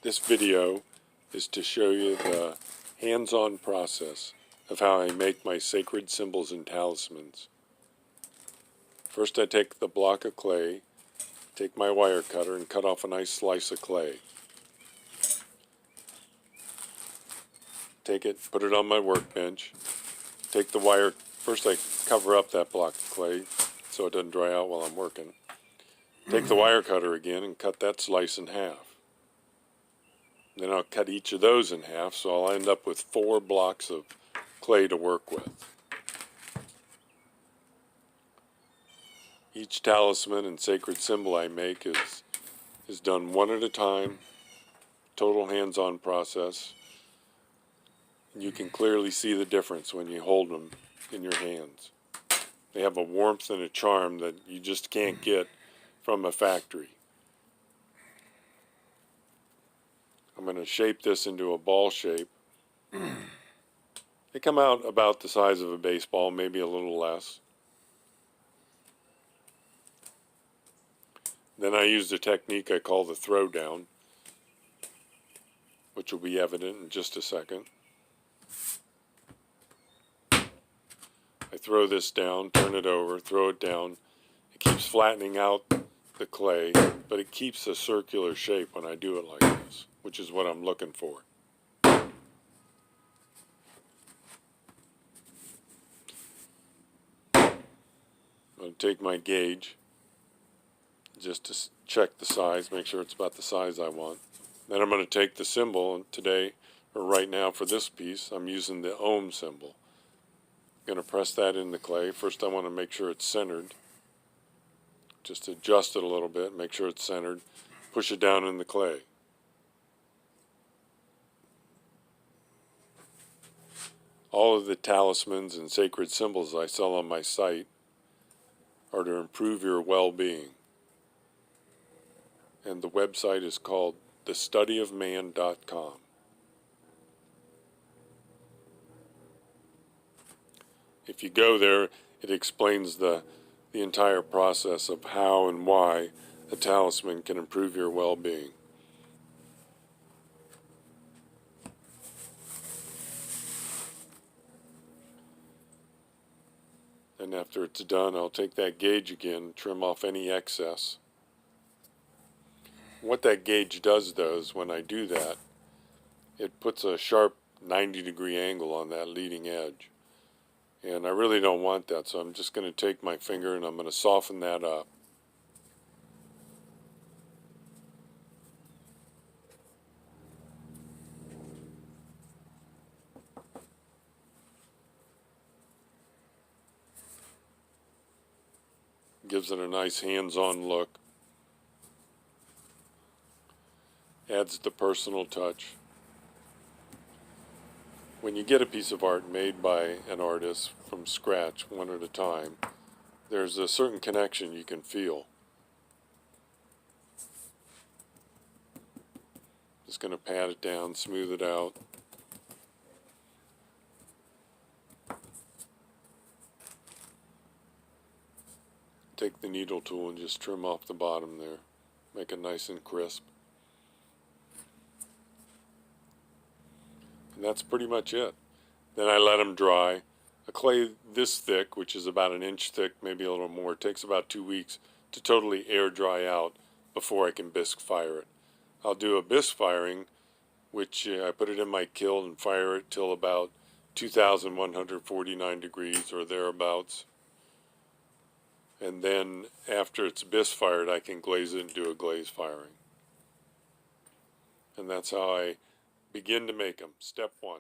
This video is to show you the hands-on process of how I make my sacred symbols and talismans. First I take the block of clay, take my wire cutter and cut off a nice slice of clay. Take it, put it on my workbench, take the wire, first I cover up that block of clay so it doesn't dry out while I'm working. Take the wire cutter again and cut that slice in half. Then I'll cut each of those in half, so I'll end up with 4 blocks of clay to work with. Each talisman and sacred symbol I make is done one at a time, total hands-on process. You can clearly see the difference when you hold them in your hands. They have a warmth and a charm that you just can't get from a factory. I'm going to shape this into a ball shape. They come out about the size of a baseball, maybe a little less. Then I used a technique I call the throwdown, which will be evident in just a second. I throw this down, turn it over, throw it down. It keeps flattening out the clay, but it keeps a circular shape when I do it like this, which is what I'm looking for. I'm going to take my gauge just to check the size, make sure it's about the size I want. Then I'm going to take the symbol, and today, or right now for this piece, I'm using the Ohm symbol. I'm going to press that in the clay. First I want to make sure it's centered. Just adjust it a little bit, make sure it's centered. Push it down in the clay. All of the talismans and sacred symbols I sell on my site are to improve your well-being. And the website is called thestudyofman.com. If you go there, it explains the entire process of how and why a talisman can improve your well-being. And after it's done, I'll take that gauge again, trim off any excess. What that gauge does, though, is when I do that, it puts a sharp 90-degree angle on that leading edge. And I really don't want that, so I'm just going to take my finger and I'm going to soften that up. Gives it a nice hands-on look. Adds the personal touch. When you get a piece of art made by an artist from scratch, one at a time, there's a certain connection you can feel. Just going to pat it down, smooth it out. Take the needle tool and just trim off the bottom there. Make it nice and crisp. And that's pretty much it. Then I let them dry. A clay this thick, which is about an inch thick, maybe a little more, takes about 2 weeks to totally air dry out before I can bisque fire it. I'll do a bisque firing, which I put it in my kiln and fire it till about 2,149 degrees or thereabouts. And then after it's bisque fired, I can glaze it and do a glaze firing. And that's how I begin to make them. Step 1.